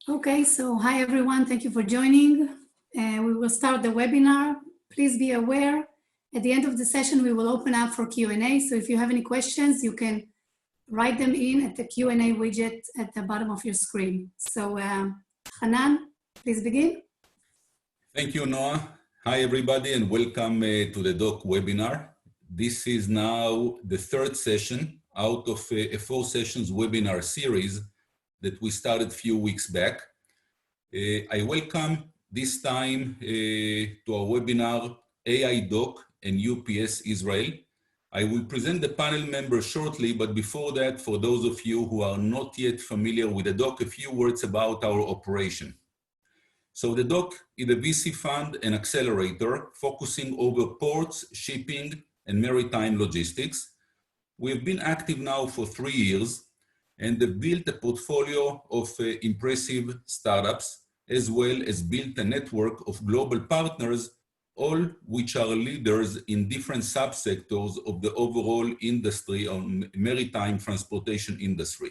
Okay, so hi everyone, thank you for joining. We will start the webinar. Please be aware, at the end of the session, we will open up for Q&A. So if you have any questions, you can write them in at the Q&A widget at the bottom of your screen. So Hanan, please begin. Thank you, Noah. Hi everybody and welcome to the DOCK webinar. This is now the third session out of a 4 sessions webinar series that we started a few weeks back. I welcome this time to our webinar AiDock and UPS Israel. I will present the panel members shortly, but before that, for those of you who are not yet familiar with the DOCK, a few words about our operation. So the DOCK is a VC fund and accelerator focusing over ports, shipping, and maritime logistics. We've been active now for 3 years and have built a portfolio of impressive startups, as well as built a network of global partners, all which are leaders in different subsectors of the overall industry on maritime transportation industry.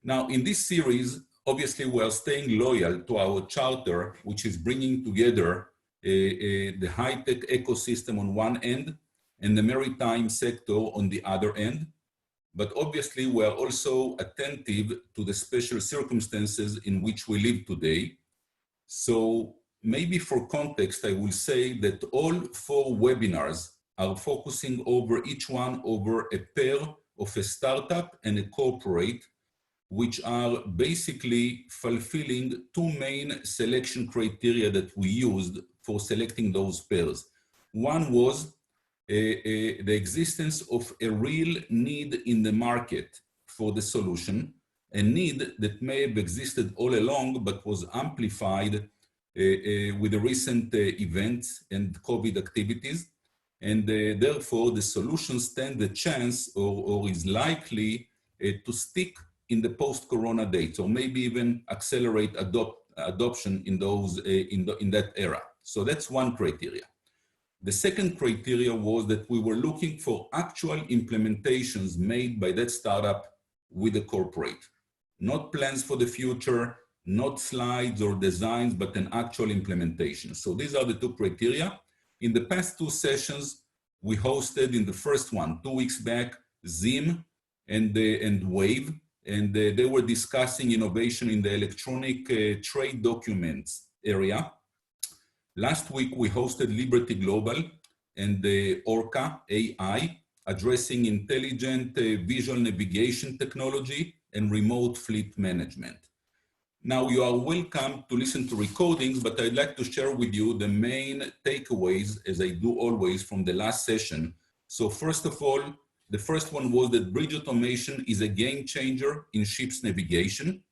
Now, in this series, obviously, we are staying loyal to our charter, which is bringing together the high-tech ecosystem on one end and the maritime sector on the other end. But obviously, we are also attentive to the special circumstances in which we live today. So maybe for context, I will say that all 4 webinars are focusing over each one over a pair of a startup and a corporate, which are basically fulfilling 2 main selection criteria that we used for selecting those pairs. One was the existence of a real need in the market for the solution, a need that may have existed all along, but was amplified with the recent events and COVID activities. And therefore, the solution stands a chance or is likely to stick in the post-corona dates, or maybe even accelerate adoption in those in that era. So that's one criteria. The second criteria was that we were looking for actual implementations made by that startup with the corporate. Not plans for the future, not slides or designs, but an actual implementation. So these are the 2 criteria. In the past 2 sessions, we hosted in the first one, 2 weeks back, Zim and Wave, and they were discussing innovation in the electronic trade documents area. Last week, we hosted Liberty Global and the Orca AI, addressing intelligent visual navigation technology and remote fleet management. Now, you are welcome to listen to recordings, but I'd like to share with you the main takeaways, as I do always, from the last session. So first of all, the first one was that bridge automation is a game changer in ship's navigation,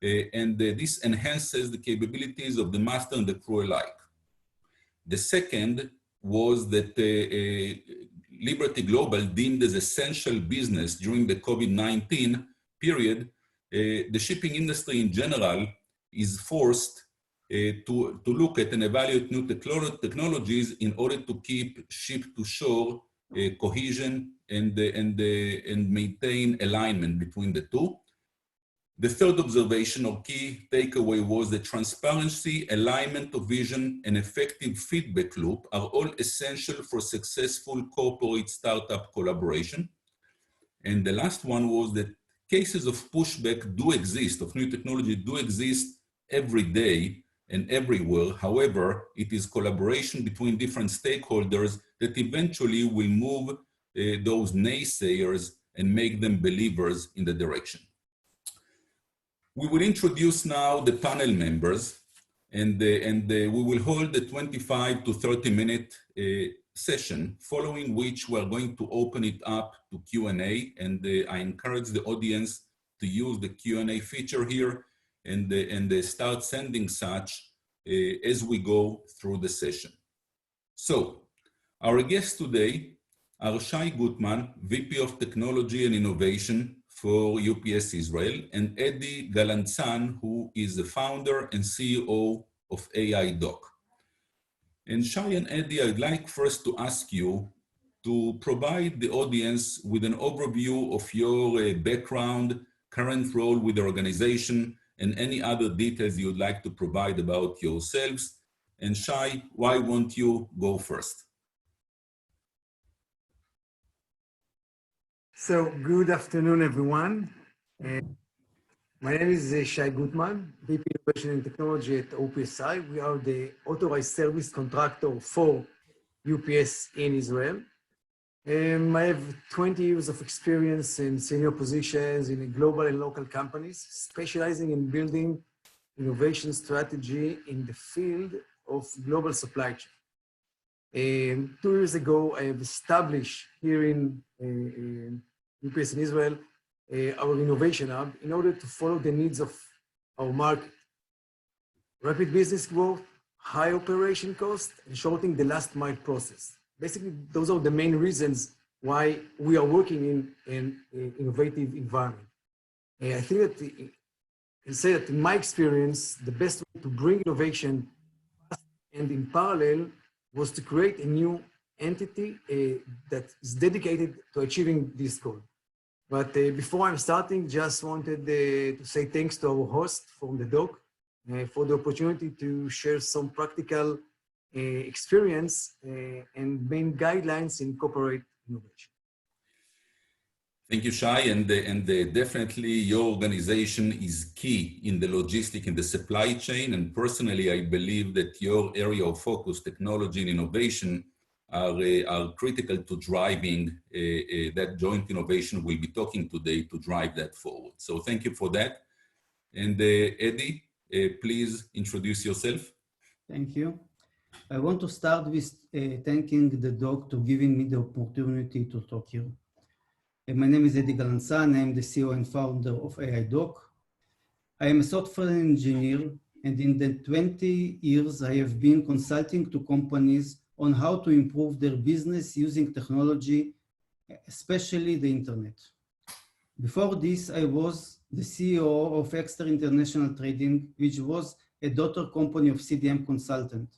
and this enhances the capabilities of the master and the crew alike. The second was that Liberty Global deemed as essential business during the COVID-19 period, the shipping industry in general is forced to look at and evaluate new technologies in order to keep ship-to-shore cohesion and maintain alignment between the 2. The third observation or key takeaway was that transparency, alignment of vision, and effective feedback loop are all essential for successful corporate startup collaboration. And the last one was that cases of pushback do exist, of new technology do exist every day and everywhere. However, it is collaboration between different stakeholders that eventually will move those naysayers and make them believers in the direction. We will introduce now the panel members, and we will hold a 25 to 30 minute session, following which we are going to open it up to Q&A, and I encourage the audience to use the Q&A feature here and start sending such as we go through the session. So, our guests today are Shai Gutman, VP of Technology and Innovation for UPS Israel, and Eddie Galantzan, who is the founder and CEO of AiDock. And Shai and Eddie, I'd like first to ask you to provide the audience with an overview of your background, current role with the organization, and any other details you'd like to provide about yourselves. And Shai, why won't you go first? So, good afternoon, everyone. My name is Shai Gutman, VP Innovation and Technology at OPSI. We are the authorized service contractor for UPS in Israel. I have 20 years of experience in senior positions in global and local companies, specializing in building innovation strategy in the field of global supply chain. 2 years ago, I have established here in UPS in Israel our innovation hub in order to follow the needs of our market. Rapid business growth, high operation cost, and shortening the last mile process. Basically, those are the main reasons why we are working in an innovative environment. I think that I can say that in my experience, the best way to bring innovation and in parallel was to create a new entity that is dedicated to achieving this goal. But before I'm starting, just wanted to say thanks to our host from theDOCK for the opportunity to share some practical experience and main guidelines in corporate innovation. Thank you, Shai, and definitely your organization is key in the logistic and the supply chain. And personally, I believe that your area of focus, technology and innovation, are critical to driving that joint innovation we'll be talking today to drive that forward. So thank you for that. And Eddie, please introduce yourself. Thank you. I want to start with thanking theDOCK to giving me the opportunity to talk here. My name is Eddie Galanzan. I am the CEO and founder of AiDock. I am a software engineer, and in the 20 years, I have been consulting to companies on how to improve their business using technology, especially the internet. Before this, I was the CEO of Exter International Trading, which was a daughter company of CDM Consultant.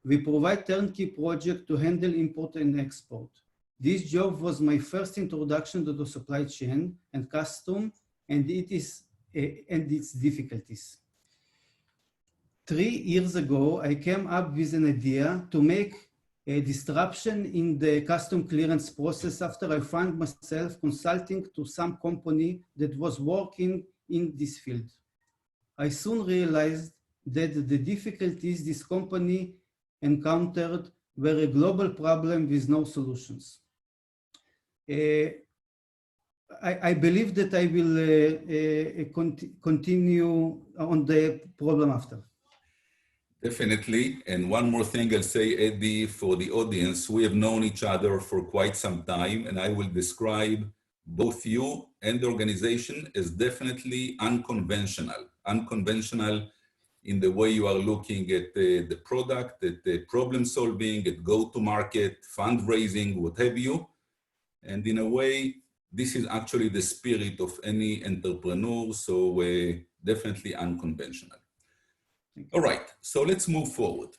We provide turnkey projects to handle import and export. This job was my first introduction to the supply chain and custom and its difficulties. 3 years ago, I came up with an idea to make a disruption in the custom clearance process after I found myself consulting to some company that was working in this field. I soon realized that the difficulties this company encountered were a global problem with no solutions. I believe that I will continue on the problem after. Definitely. And one more thing I'll say, Eddie, for the audience, we have known each other for quite some time, and I will describe both you and the organization as definitely unconventional. Unconventional in the way you are looking at the product, at the problem solving, at go-to-market, fundraising, what have you. And in a way, this is actually the spirit of any entrepreneur, so definitely unconventional. All right, so let's move forward.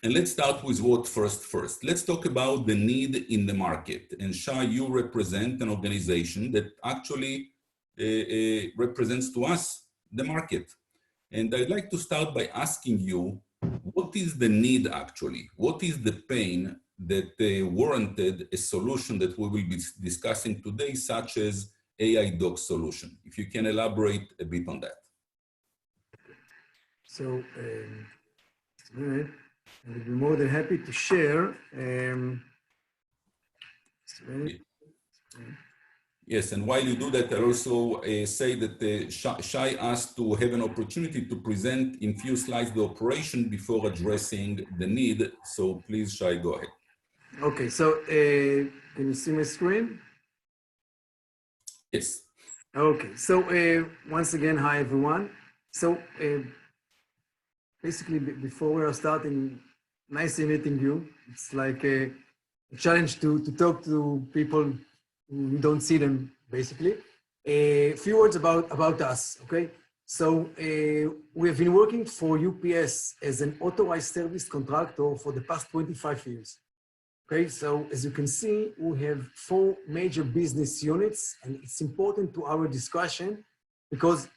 And let's start with what first. Let's talk about the need in the market. And Shai, you represent an organization that actually represents to us the market. And I'd like to start by asking you, what is the need actually? What is the pain that warranted a solution that we will be discussing today, such as AiDock solution? If you can elaborate a bit on that. So, I'll be more than happy to share. Yes, and while you do that, I'll also say that Shai asked to have an opportunity to present in few slides the operation before addressing the need. So please, Shai, go ahead. Okay, so can you see my screen? Yes. Okay, so once again, hi everyone. So basically, before we are starting, nice meeting you. It's like a challenge to talk to people who don't see them, basically. A few words about us, okay? So we have been working for UPS as an authorized service contractor for the past 25 years. Okay, so as you can see, we have 4 major business units, and it's important to our discussion because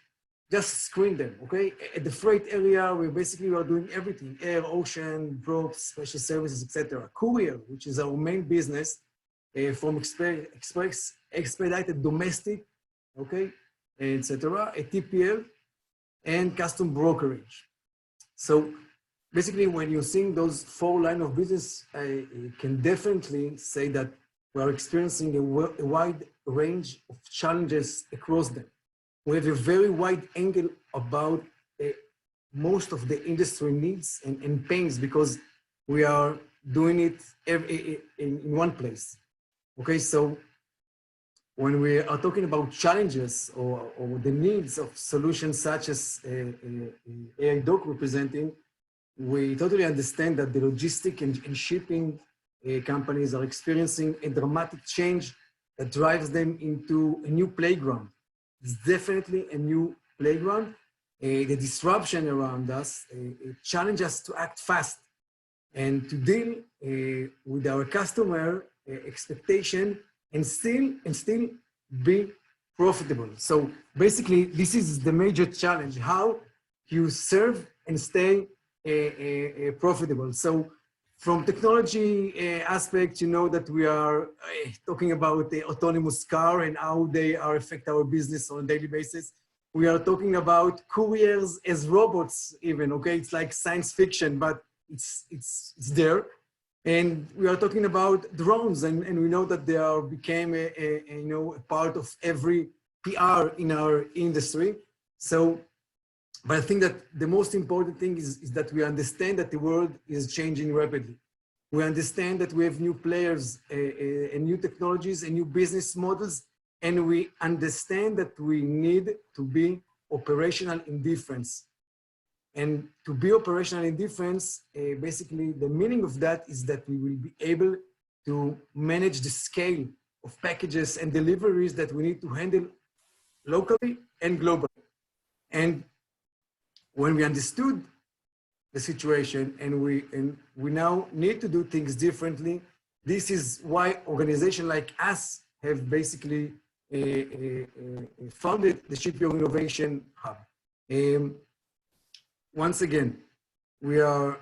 just screen them, okay? At the freight area, we are doing everything: air, ocean, drops, special services, etc. Courier, which is our main business, from expedited domestic, okay, etc. A TPL and custom brokerage. So basically, when you're seeing those 4 lines of business, I can definitely say that we are experiencing a wide range of challenges across them. We have a very wide angle about most of the industry needs and pains, because we are doing it in one place. Okay, so when we are talking about challenges or the needs of solutions such as AiDock representing, we totally understand that the logistic and shipping companies are experiencing a dramatic change that drives them into a new playground. It's definitely a new playground. The disruption around us challenges us to act fast and to deal with our customer expectation and still be profitable. So basically, this is the major challenge: how you serve and stay profitable. So from technology aspect, you know that we are talking about the autonomous car and how they are affect our business on a daily basis. We are talking about couriers as robots even, okay? It's like science fiction, but it's there. And we are talking about drones, and we know that they are became a part of every PR in our industry. So, but I think that the most important thing is that we understand that the world is changing rapidly. We understand that we have new players and new technologies and new business models, and we understand that we need to be operational in difference. And to be operational in difference, basically the meaning of that is that we will be able to manage the scale of packages and deliveries that we need to handle locally and globally. And when we understood the situation and we now need to do things differently, this is why organizations like us have basically founded the Shipyard Innovation Hub. Once again, we are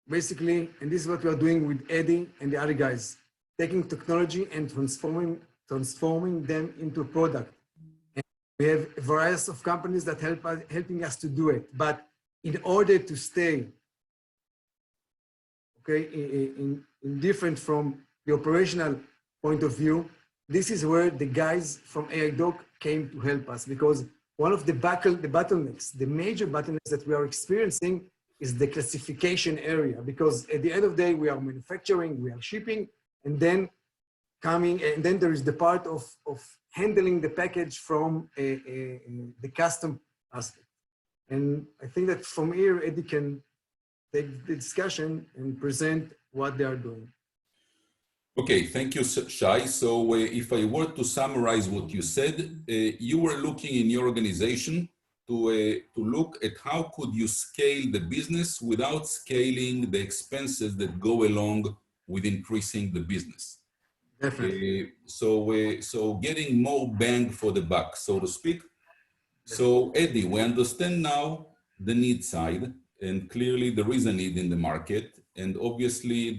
basically, and this is what we are doing with Eddie and the other guys, taking technology and transforming them into a product. And we have a variety of companies that helping us to do it. But in order to stay, okay, in different from the operational point of view, this is where the guys from AiDock came to help us, because one of the bottlenecks, the major bottlenecks that we are experiencing is the classification area, because at the end of the day, we are manufacturing, we are shipping, and then there is the part of handling the package from the custom aspect. And I think that from here, Eddie can take the discussion and present what they are doing. Okay, thank you, Shai. So if I were to summarize what you said, you were looking in your organization to look at how could you scale the business without scaling the expenses that go along with increasing the business. Definitely. So getting more bang for the buck, so to speak. So Eddie, we understand now the need side, and clearly there is a need in the market, and obviously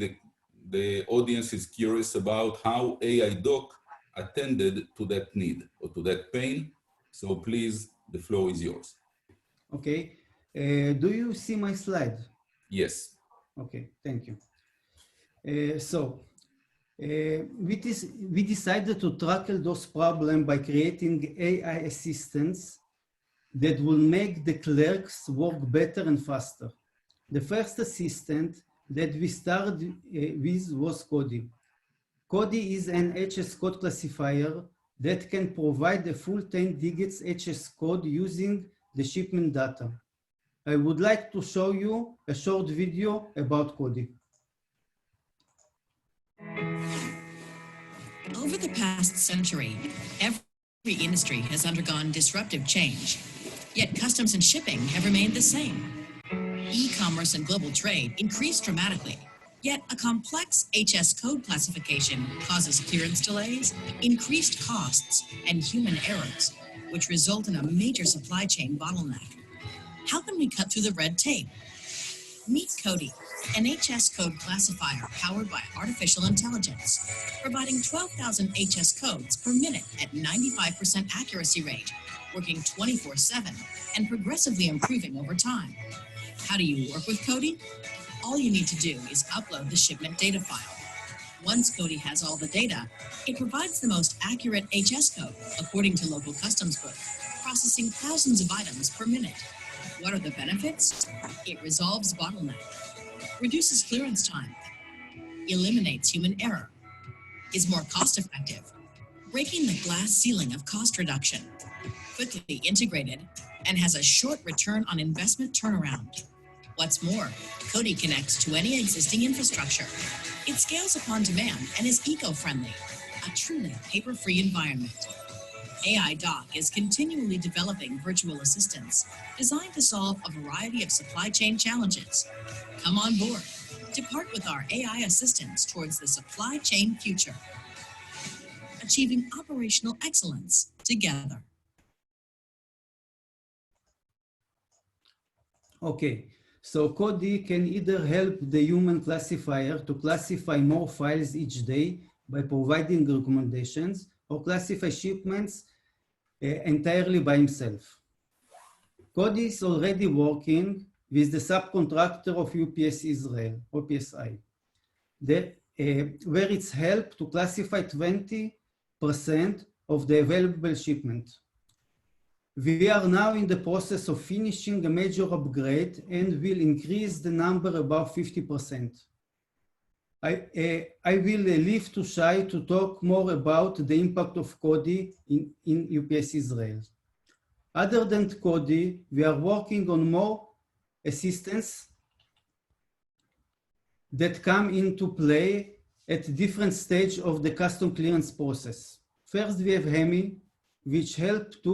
the audience is curious about how AiDock attended to that need or to that pain. So please, the floor is yours. Okay. Do you see my slide? Yes. Okay, thank you. We decided to tackle those problems by creating AI assistants that will make the clerks work better and faster. The first assistant that we started with was Cody. Cody is an HS code classifier that can provide a full 10 digits HS code using the shipment data. I would like to show you a short video about Cody. Over the past century, every industry has undergone disruptive change, yet customs and shipping have remained the same. E-commerce and global trade increased dramatically, yet a complex HS code classification causes clearance delays, increased costs, and human errors. which result in a major supply chain bottleneck. How can we cut through the red tape? Meet Cody, an HS code classifier powered by artificial intelligence, providing 12,000 HS codes per minute at 95% accuracy rate, working 24/7 and progressively improving over time. How do you work with Cody? All you need to do is upload the shipment data file. Once Cody has all the data, it provides the most accurate HS code according to local customs book, processing thousands of items per minute. What are the benefits? It resolves bottleneck, reduces clearance time, eliminates human error, is more cost-effective, breaking the glass ceiling of cost reduction, quickly integrated, and has a short return on investment turnaround. What's more, Cody connects to any existing infrastructure. It scales upon demand and is eco-friendly, a truly paper-free environment. AiDock is continually developing virtual assistants designed to solve a variety of supply chain challenges. Come on board to part with our AI assistants towards the supply chain future, achieving operational excellence together. Okay, so Cody can either help the human classifier to classify more files each day by providing recommendations, or classify shipments entirely by himself. Cody is already working with the subcontractor of UPS Israel, OPSI, where it's helped to classify 20% of the available shipment. We are now in the process of finishing a major upgrade and will increase the number above 50%. I will leave to Shai to talk more about the impact of Cody in UPS Israel. Other than Cody, we are working on more assistants that come into play at different stages of the custom clearance process. First, we have Hemi, which helps to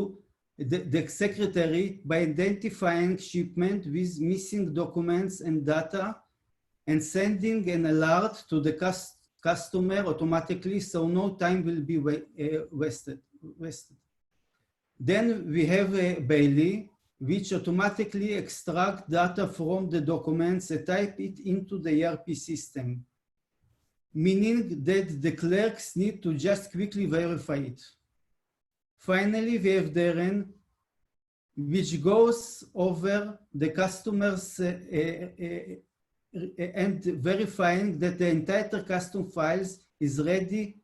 the secretary by identifying shipment with missing documents and data and sending an alert to the customer automatically, so no time will be wasted. Then we have Bailey, which automatically extracts data from the documents and type it into the ERP system, meaning that the clerks need to just quickly verify it. Finally, we have Darren, which goes over the customers and verifying that the entire custom files is ready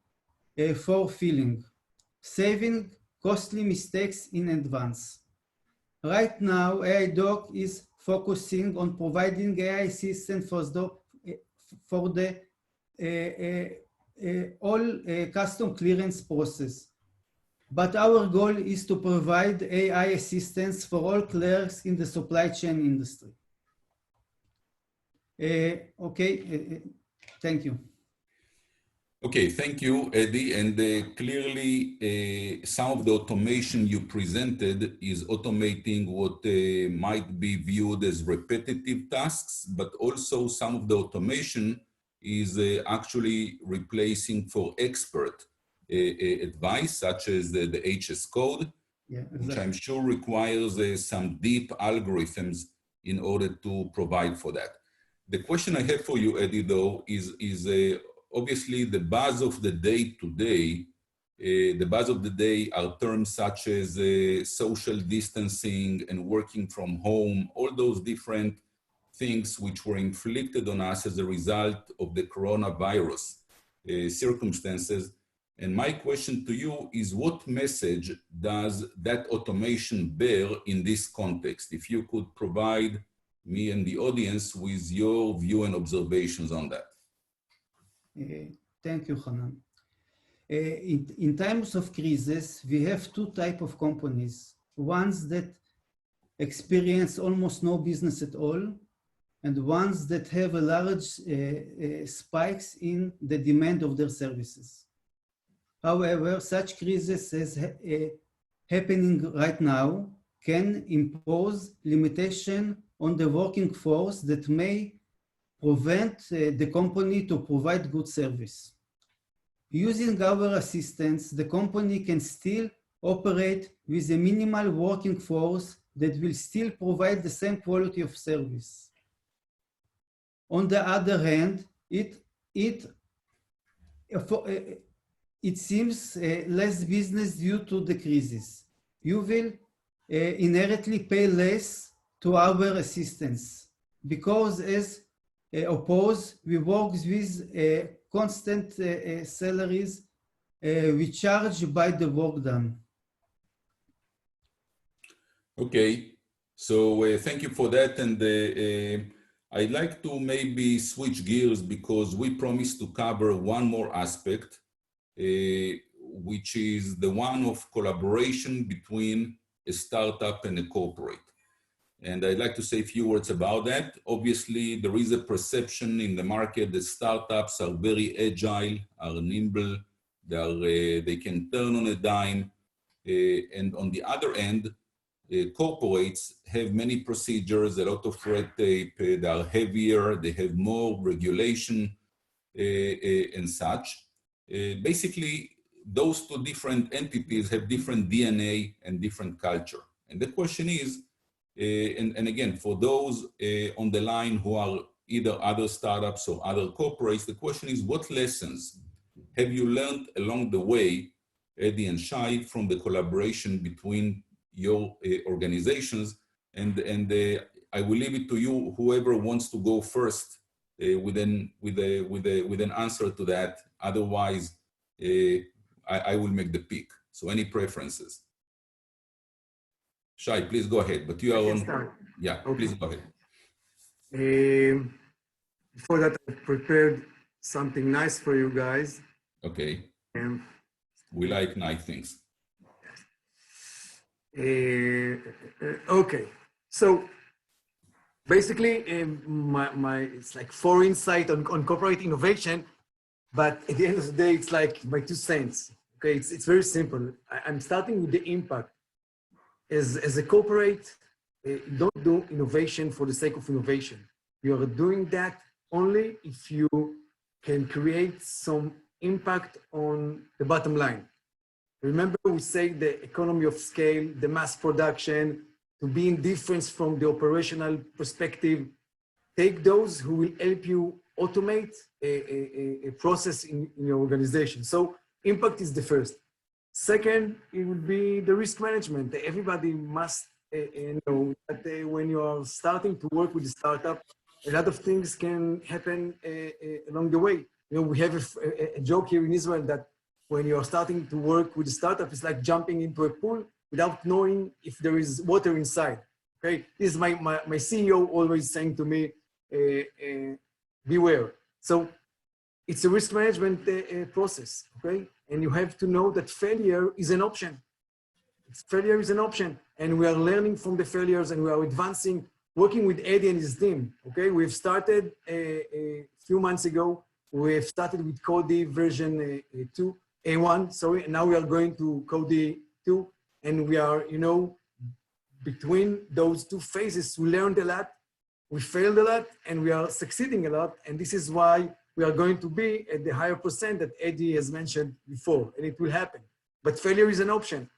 for filling, saving costly mistakes in advance. Right now, AiDock is focusing on providing AI assistance for the all custom clearance process. But our goal is to provide AI assistance for all clerks in the supply chain industry. Thank you. Okay, thank you, Eddie. And clearly, some of the automation you presented is automating what might be viewed as repetitive tasks, but also some of the automation is actually replacing for expert advice, such as the HS code, which I'm sure requires some deep algorithms in order to provide for that. The question I have for you, Eddie, though, is obviously the buzz of the day today. The buzz of the day are terms such as social distancing and working from home, all those different things which were inflicted on us as a result of the coronavirus circumstances. And my question to you is, what message does that automation bear in this context? If you could provide me and the audience with your view and observations on that. Thank you, Hanan. In times of crisis, we have two types of companies. Ones that experience almost no business at all, and ones that have a large spikes in the demand of their services. However, such crisis as happening right now can impose limitation on the working force that may prevent the company to provide good service. Using our assistance, the company can still operate with a minimal working force that will still provide the same quality of service. On the other hand, it seems less business due to the crisis. You will inherently pay less to our assistants because as opposed, we work with constant salaries we charge by the work done. Okay, so thank you for that. And I'd like to maybe switch gears because we promised to cover one more aspect, which is the one of collaboration between a startup and a corporate. And I'd like to say a few words about that. Obviously, there is a perception in the market that startups are very agile, are nimble, they can turn on a dime. And on the other end, corporates have many procedures, a lot of red tape, they are heavier, they have more regulation and such. Basically, those two different entities have different DNA and different culture. And the question is, and again, for those on the line who are either other startups or other corporates, the question is, what lessons have you learned along the way, Eddie and Shai, from the collaboration between your organizations? And I will leave it to you, whoever wants to go first with an answer to that. Otherwise, I will make the pick. So any preferences? Shai, please go ahead. But you are on. Start. Yeah, okay. Please go ahead. Before that, I prepared something nice for you guys. Okay. We like nice things. Okay. So basically, it's like 4 insight on corporate innovation, but at the end of the day, it's like my 2 cents. Okay, it's very simple. I'm starting with the impact. As a corporate, don't do innovation for the sake of innovation. You are doing that only if you can create some impact on the bottom line. Remember, we say the economy of scale, the mass production, to be in difference from the operational perspective. Take those who will help you automate a process in your organization. So impact is the first. Second, it would be the risk management. Everybody must know that when you are starting to work with a startup, a lot of things can happen along the way. You know, we have a joke here in Israel that when you are starting to work with a startup, it's like jumping into a pool without knowing if there is water inside. Okay, this is my CEO always saying to me, beware. So it's a risk management process, okay? And you have to know that failure is an option. Failure is an option, and we are learning from the failures, and we are advancing, working with Eddie and his team, okay? We've started a few months ago. We've started with Cody version 1, sorry, and now we are going to Cody 2, and we are, you know, between those 2 phases, we learned a lot, we failed a lot, and we are succeeding a lot, and this is why we are going to be at the higher percent that Eddie has mentioned before, and it will happen. But failure is an option.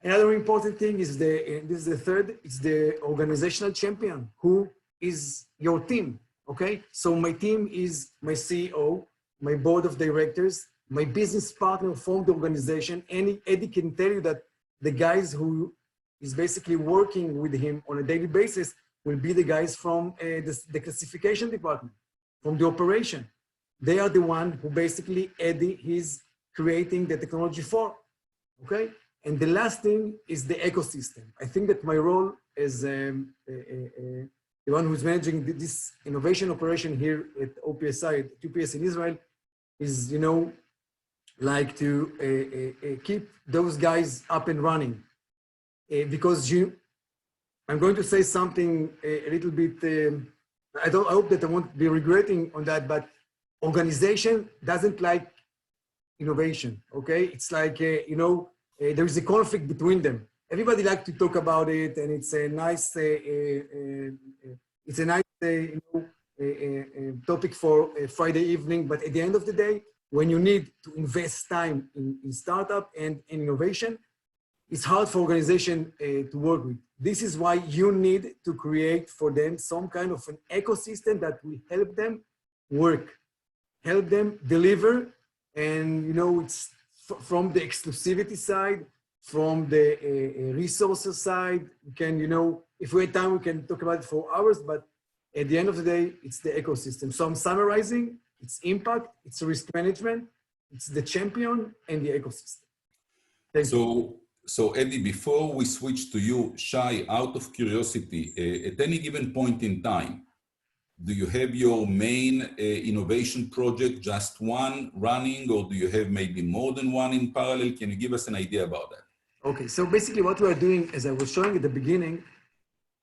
Another important thing is this is the third, it's the organizational champion, who is your team, okay? So my team is my CEO, my board of directors, my business partner from the organization, and Eddie can tell you that the guys who is basically working with him on a daily basis will be the guys from the classification department, from the operation. They are the one who basically Eddie is creating the technology for, okay? And the last thing is the ecosystem. I think that my role as the one who's managing this innovation operation here at OPSI, at UPS in Israel, is, you know, like to keep those guys up and running. Because I'm going to say something a little bit, I hope that I won't be regretting on that, but organization doesn't like innovation, okay? It's like, you know, there is a conflict between them. Everybody likes to talk about it, and it's a nice, you know, topic for a Friday evening. But at the end of the day, when you need to invest time in startup and in innovation, it's hard for organization to work with. This is why you need to create for them some kind of an ecosystem that will help them work, help them deliver. And, it's from the exclusivity side, from the resources side. We can, if we have time, we can talk about it for hours, but at the end of the day, it's the ecosystem. So I'm summarizing, it's impact, it's risk management, it's the champion and the ecosystem. Thank you. So Eddie, before we switch to you, Shai, out of curiosity, at any given point in time, do you have your main innovation project, just one running, or do you have maybe more than one in parallel? Can you give us an idea about that? Okay, so basically what we are doing, as I was showing at the beginning,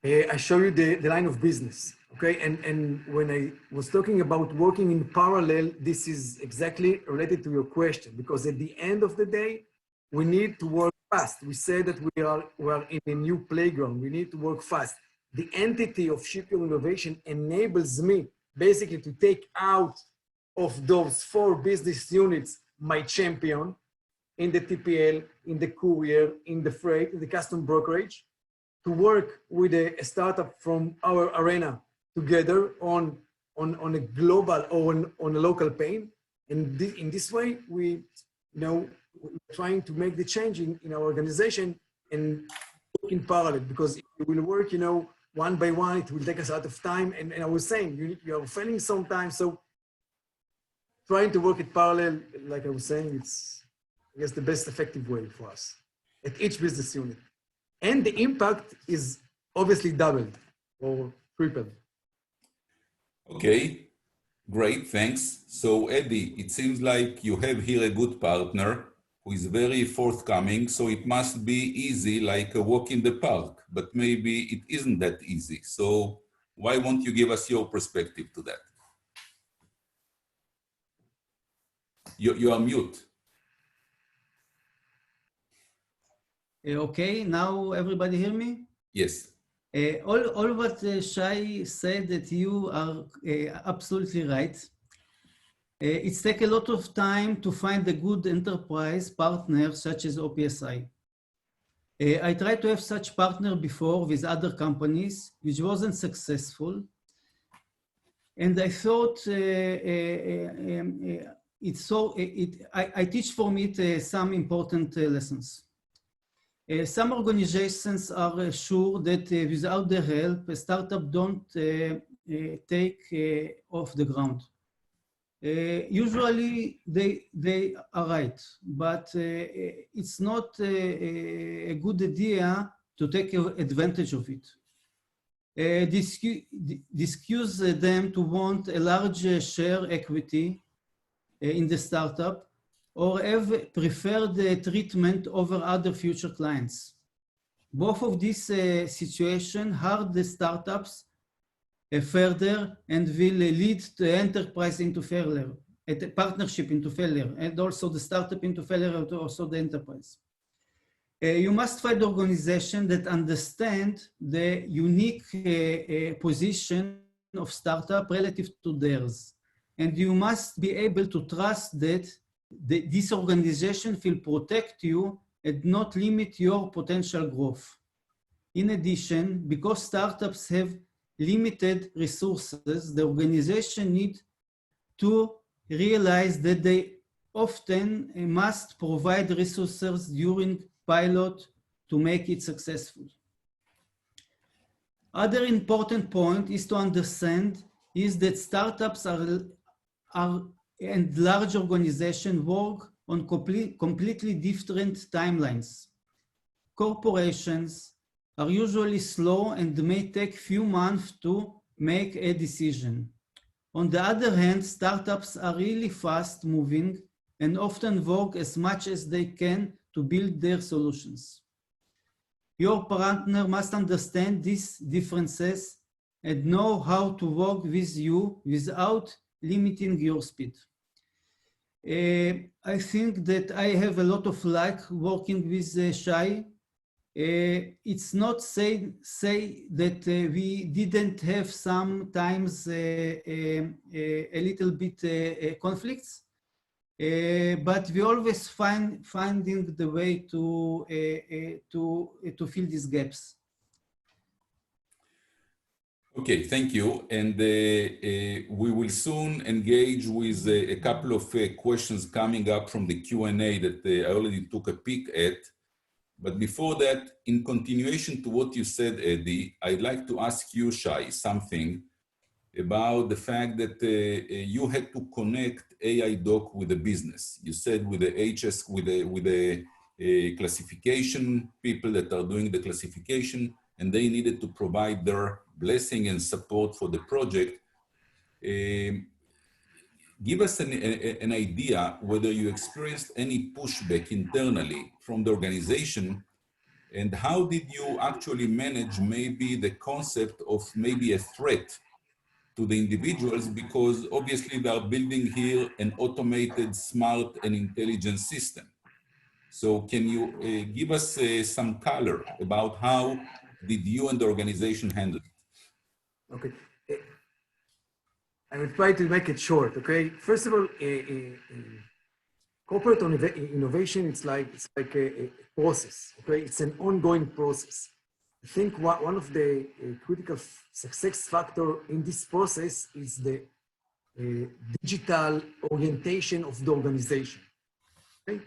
I show you the line of business, okay? And when I was talking about working in parallel, this is exactly related to your question, because at the end of the day, we need to work fast. We say that we are in a new playground. We need to work fast. The entity of shipyard innovation enables me basically to take out of those 4 business units my champion in the TPL, in the courier, in the freight, in the custom brokerage, to work with a startup from our arena together on a global or on a local pain. And in this way, we're trying to make the change in our organization and work in parallel, because if we will work, one by one, it will take us a lot of time. And I was saying, you are failing sometimes. So trying to work in parallel, like I was saying, it's, I guess, the best effective way for us at each business unit. And the impact is obviously doubled or tripled. Okay, great, thanks. So Eddie, it seems like you have here a good partner who is very forthcoming, so it must be easy, like a walk in the park, but maybe it isn't that easy. So why won't you give us your perspective to that? You are mute. Okay, now everybody hear me? Yes. All what Shai said, that you are absolutely right. It's take a lot of time to find a good enterprise partner such as OPSI. I tried to have such partner before with other companies, which wasn't successful. And I thought I teach from it some important lessons. Some organizations are sure that without their help, a startup don't take off the ground. Usually they are right, but it's not a good idea to take advantage of it. Discuss them to want a large share equity in the startup, or have preferred treatment over other future clients. Both of these situations hurt the startups further and will lead the enterprise into failure, the partnership into failure, and also the startup into failure, and also the enterprise. You must find organizations that understand the unique position of startup relative to theirs. And you must be able to trust that this organization will protect you and not limit your potential growth. In addition, because startups have limited resources, the organization needs to realize that they often must provide resources during pilot to make it successful. Other important point is to understand is that startups and large organizations work on completely different timelines. Corporations are usually slow and may take few months to make a decision. On the other hand, startups are really fast moving and often work as much as they can to build their solutions. Your partner must understand these differences and know how to work with you without limiting your speed. I think that I have a lot of luck working with Shai. It's not say that we didn't have sometimes a little bit conflicts. but we always finding the way to fill these gaps. Okay, thank you. And we will soon engage with a couple of questions coming up from the Q&A that I already took a peek at. But before that, in continuation to what you said, Eddie, I'd like to ask you, Shai, something about the fact that you had to connect AiDock with the business. You said with the HS, with the classification people that are doing the classification, and they needed to provide their blessing and support for the project. Give us an idea whether you experienced any pushback internally from the organization, and how did you actually manage maybe the concept of maybe a threat to the individuals, because obviously they are building here an automated, smart and intelligent system. So can you give us some color about how did you and the organization handle it? Okay. I will try to make it short, okay? First of all, corporate innovation, it's like a process, okay? It's an ongoing process. I think one of the critical success factor in this process is the digital orientation of the organization, okay?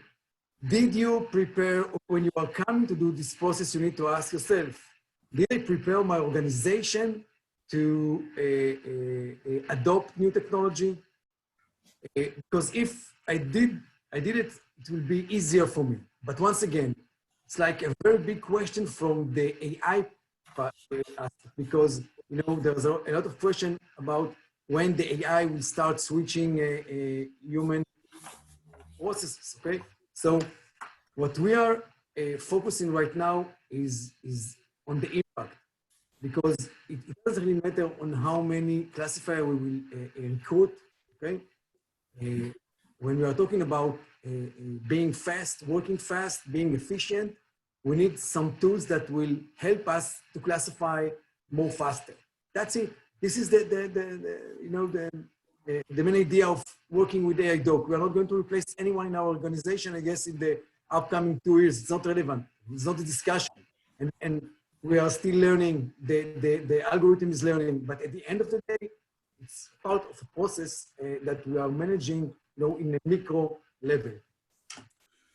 Did you prepare, when you are coming to do this process, you need to ask yourself, did I prepare my organization to adopt new technology? Because if I did it, it will be easier for me. But once again, it's like a very big question from the AI aspect, because there's a lot of question about when the AI will start switching human processes. Okay, so what we are focusing right now is on the impact, because it doesn't really matter on how many classifiers we will recruit. Okay, when we are talking about being fast, working fast, being efficient, we need some tools that will help us to classify more faster. That's it. This is the main idea of working with AiDock. We are not going to replace anyone in our organization, I guess, in the upcoming 2 years. It's not relevant. It's not a discussion. And we are still learning. The algorithm is learning. But at the end of the day, it's part of a process that we are managing in a micro level.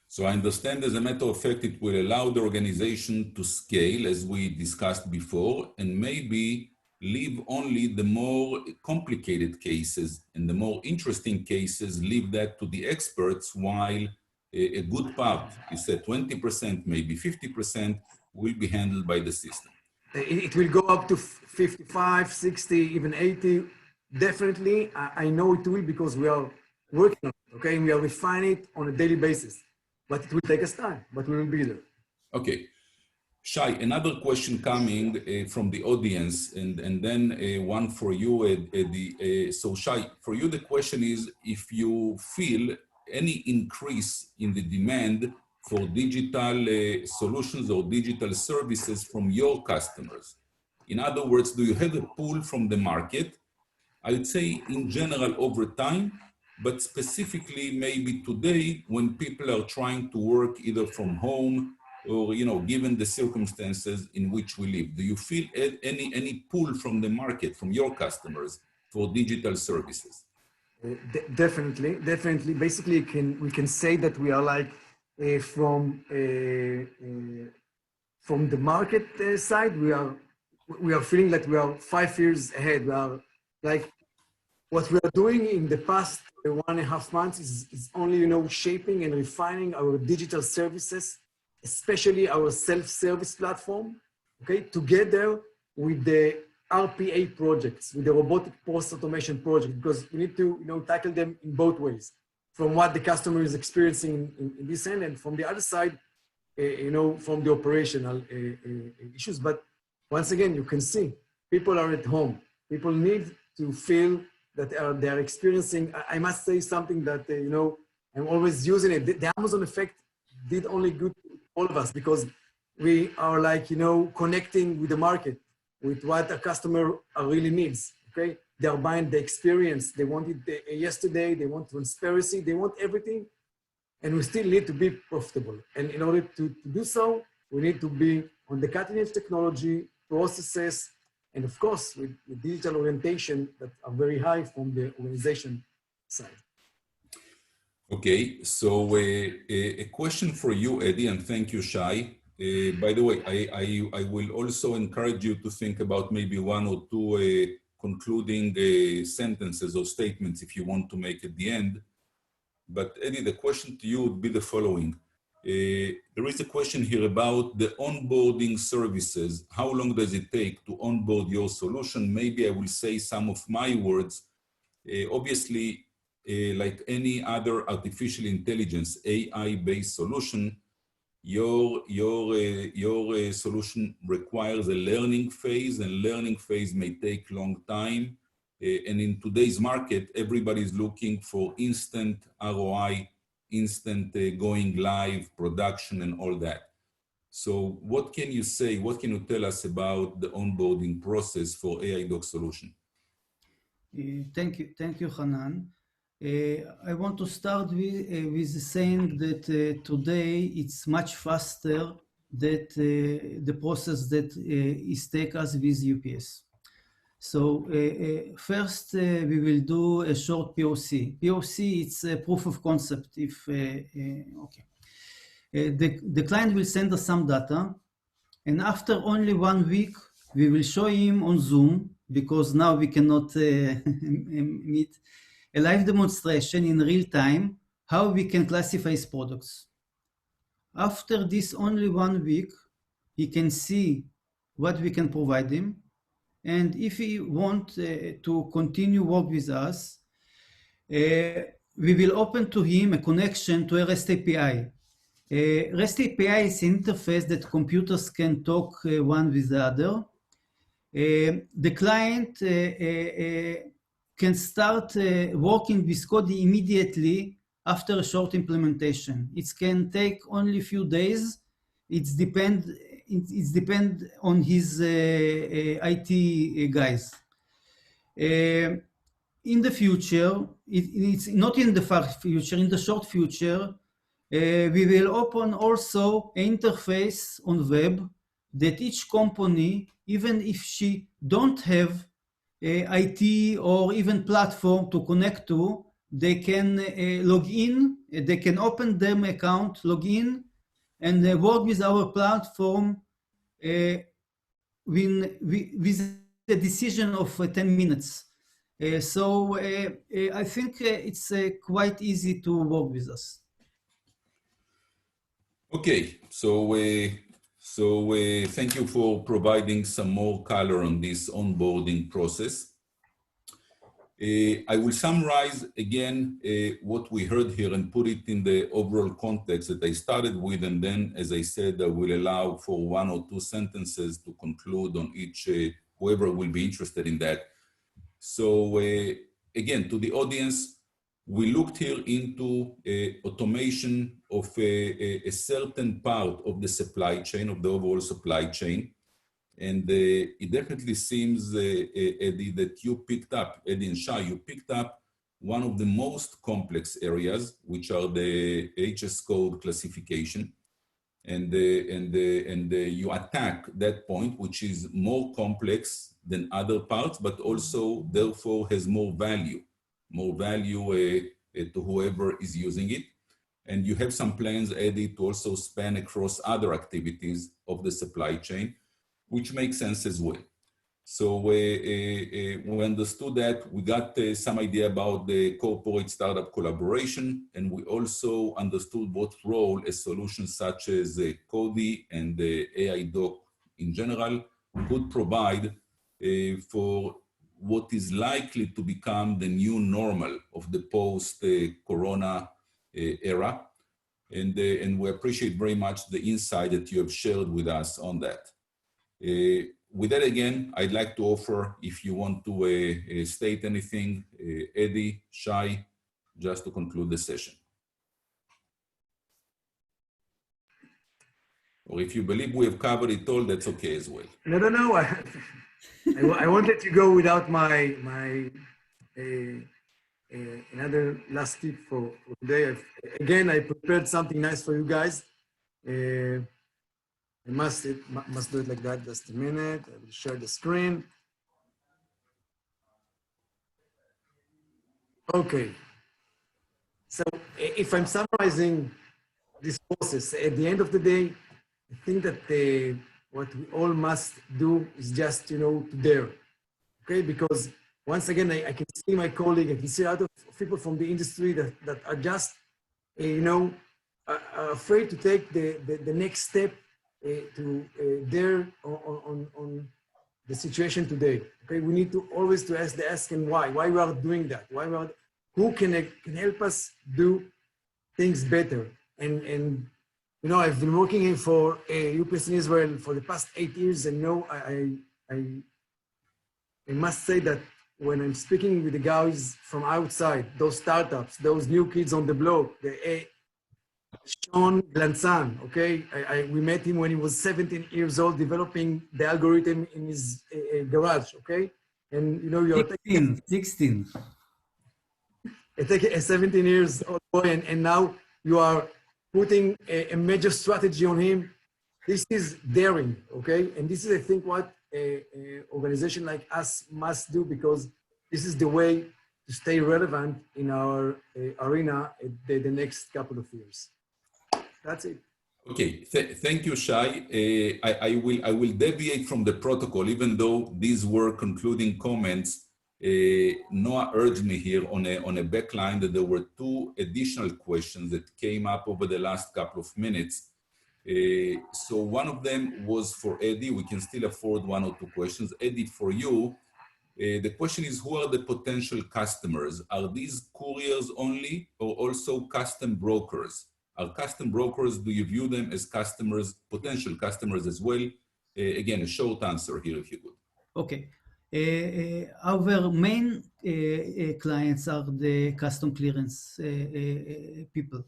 So I understand, as a matter of fact, it will allow the organization to scale, as we discussed before, and maybe leave only the more complicated cases and the more interesting cases, leave that to the experts, while a good part, you said 20%, maybe 50%, will be handled by the system. It will go up to 55, 60, even 80. Definitely, I know it will, because we are working on it, okay? We are refining it on a daily basis. But it will take us time, but we will be there. Okay. Shai, another question coming from the audience, and then one for you, Eddie. So Shai, for you, the question is if you feel any increase in the demand for digital solutions or digital services from your customers. In other words, do you have a pull from the market? I would say in general over time, but specifically maybe today when people are trying to work either from home or, given the circumstances in which we live. Do you feel any pull from the market, from your customers for digital services? Definitely. Basically, we can say that we are like from the market side, we are feeling like we are 5 years ahead. We are like, what we are doing in the past 1.5 months is only, shaping and refining our digital services, especially our self-service platform, okay, together with the RPA projects, with the robotic process automation project, because we need to, tackle them in both ways, from what the customer is experiencing in this end, and from the other side, from the operational issues. But once again, you can see people are at home. People need to feel that they are experiencing. I must say something that, I'm always using it. The Amazon effect did only good to all of us, because we are like, connecting with the market, with what a customer really needs, okay? they are buying the experience. They want it yesterday, they want transparency, they want everything. And we still need to be profitable. And in order to do so, we need to be on the cutting edge technology, processes, and of course, with digital orientation that are very high from the organization side. Okay, so a question for you, Eddie, and thank you, Shai. By the way, I will also encourage you to think about maybe one or two concluding sentences or statements if you want to make at the end. But Eddie, the question to you would be the following. There is a question here about the onboarding services. How long does it take to onboard your solution? Maybe I will say some of my words. Obviously, like any other artificial intelligence, AI-based solution, your solution requires a learning phase, and learning phase may take long time. And in today's market, everybody is looking for instant ROI, instant going live, production, and all that. So what can you say, what can you tell us about the onboarding process for AiDock solution? Thank you, Hanan. I want to start with saying that today it's much faster that the process that is take us with UPS. So first we will do a short POC. POC, it's a proof of concept. If okay, the client will send us some data, and after only 1 week we will show him on Zoom, because now we cannot meet, a live demonstration in real time how we can classify his products. After this only 1 week, he can see what we can provide him. And if he wants to continue work with us, we will open to him a connection to a REST API. REST API is an interface that computers can talk one with the other. The client can start working with code immediately after a short implementation. It can take only a few days. It's depend on his IT guys. In the future, it's not in the far future, in the short future, we will open also an interface on web that each company, even if she don't have IT or even platform to connect to, they can log in, they can open them account, log in, and work with our platform with a decision of 10 minutes. So I think it's quite easy to work with us. Okay, so thank you for providing some more color on this onboarding process. I will summarize again what we heard here and put it in the overall context that I started with, and then, as I said, I will allow for 1 or 2 sentences to conclude on each, whoever will be interested in that. So again, to the audience, we looked here into automation of a certain part of the supply chain, of the overall supply chain. And it definitely seems, Eddie, that you picked up, Eddie and Shai, you picked up one of the most complex areas, which are the HS code classification. And you attack that point, which is more complex than other parts, but also therefore has more value to whoever is using it. And you have some plans, Eddie, to also span across other activities of the supply chain, which makes sense as well. So we understood that, we got some idea about the corporate startup collaboration, and we also understood what role a solution such as Cody and AiDock in general could provide for what is likely to become the new normal of the post-corona era. And we appreciate very much the insight that you have shared with us on that. With that, again, I'd like to offer, if you want to state anything, Eddie, Shai, just to conclude the session. Or if you believe we have covered it all, that's okay as well. No. I wanted to go without my another last tip for today. Again, I prepared something nice for you guys. I must do it like that. Just a minute. I will share the screen. Okay. So if I'm summarizing this process, at the end of the day, I think that what we all must do is just, to dare. Okay, because once again, I can see my colleague, I can see a lot of people from the industry that are just, are afraid to take the next step to dare on the situation today. Okay, we need to always to ask the asking why we are doing that, who can help us do things better. And I've been working for UPS in Israel for the past 8 years, and I must say that when I'm speaking with the guys from outside, those startups, those new kids on the block, Sean Glanzan, okay? We met him when he was 17 years old, developing the algorithm in his garage, okay? And you're 16. A 17 years old boy, and now you are putting a major strategy on him. This is daring, okay? And this is, I think, what an organization like us must do, because this is the way to stay relevant in our arena the next couple of years. That's it. Okay, thank you, Shai. I will deviate from the protocol, even though these were concluding comments. Noah urged me here on a backline that there were 2 additional questions that came up over the last couple of minutes. So one of them was for Eddie. We can still afford 1 or 2 questions. Eddie, for you, the question is, who are the potential customers? Are these couriers only, or also custom brokers? Are custom brokers, do you view them as customers, potential customers as well? Again, a short answer here, if you could. Okay. Our main clients are the custom clearance people.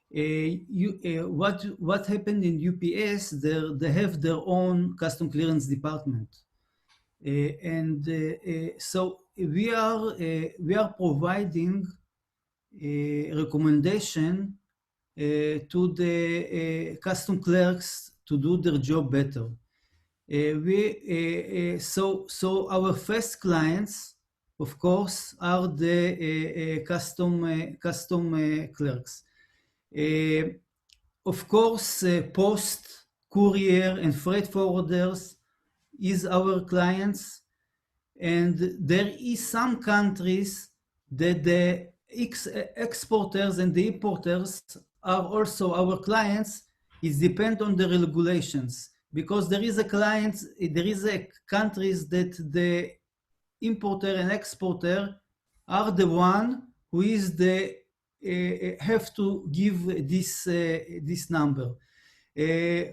What happened in UPS? They have their own custom clearance department, so we are providing a recommendation to the custom clerks to do their job better. So our first clients, of course, are the custom clerks. Of course, post, courier, and freight forwarders is our clients, and there is some countries that the exporters and the importers are also our clients. It depends on the regulations, because there is a countries that the importer and exporter are the one who is the have to give this number.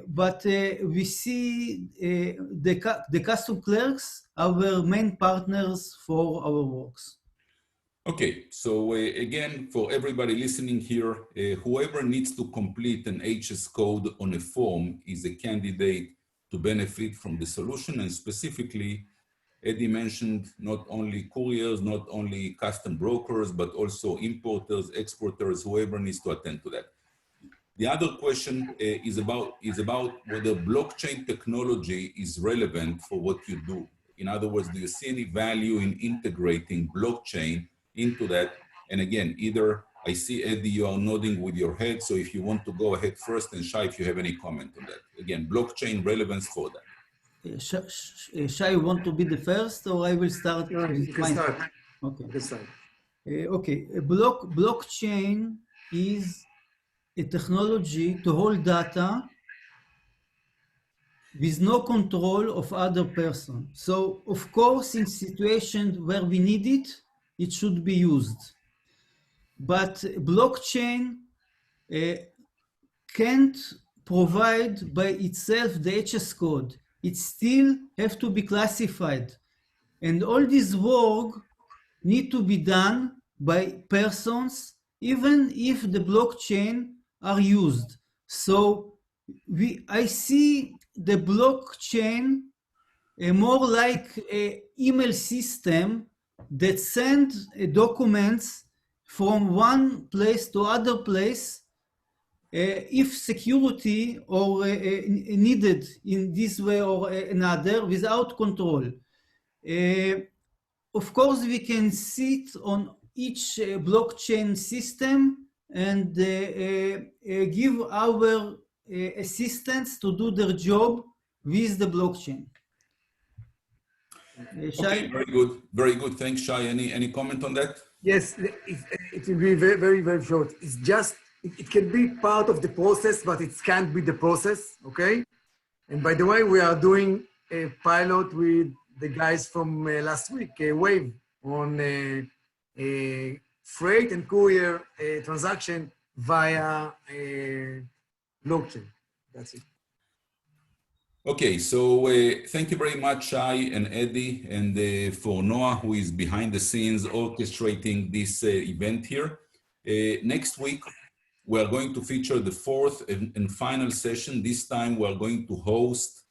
But we see the custom clerks are our main partners for our works. Okay, so again, for everybody listening here, whoever needs to complete an HS code on a form is a candidate to benefit from the solution. And specifically, Eddie mentioned not only couriers, not only custom brokers, but also importers, exporters, whoever needs to attend to that. The other question is about whether blockchain technology is relevant for what you do. In other words, do you see any value in integrating blockchain into that? And again, either I see, Eddie, you are nodding with your head, so if you want to go ahead first, and Shai, if you have any comment on that. Again, blockchain relevance for that. Shai, you want to be the first, or I will start? You can start. Okay. You can start. Okay. Blockchain is a technology to hold data with no control of other person. So, of course, in situations where we need it, it should be used. But blockchain can't provide by itself the HS code. It still have to be classified. And all this work need to be done by persons, even if the blockchain are used. So I see the blockchain more like an email system that sends documents from one place to other place if security or needed in this way or another without control. Of course, we can sit on each blockchain system and give our assistants to do their job with the blockchain. Okay, very good. Very good. Thanks, Shai. Any comment on that? Yes, it will be very, very, very short. It's just, it can be part of the process, but it can't be the process, okay? And by the way, we are doing a pilot with the guys from last week, Wave, on freight and courier transaction via blockchain. That's it. Okay, so thank you very much, Shai and Eddie, and for Noah, who is behind the scenes orchestrating this event here. Next week, we are going to feature the fourth and final session. This time, we are going to host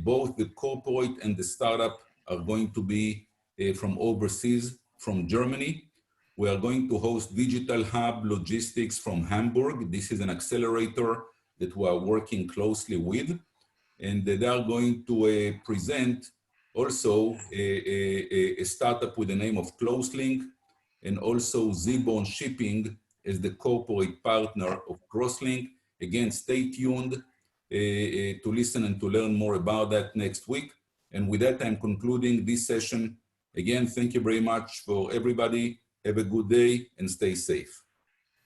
both the corporate and the startup are going to be from overseas, from Germany. We are going to host Digital Hub Logistics from Hamburg. This is an accelerator that we are working closely with. And they are going to present also a startup with the name of CloseLink, and also Zborn Shipping as the corporate partner of CrossLink. Again, stay tuned to listen and to learn more about that next week. And with that, I'm concluding this session. Again, thank you very much for everybody. Have a good day and stay safe.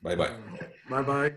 Bye-bye. Bye-bye.